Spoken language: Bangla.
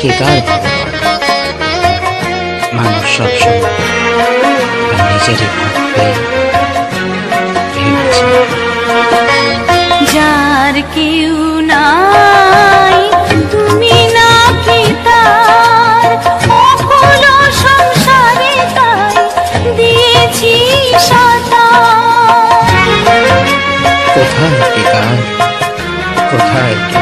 কে কার মানুষ সবসময় নিজেরই ভাববে ভেবেছে যার কেউ নাই তুমি নাকি তার অকুল সংসারে তাই দিয়েছি সাঁতার। কোথায় কে কার কোথায় কে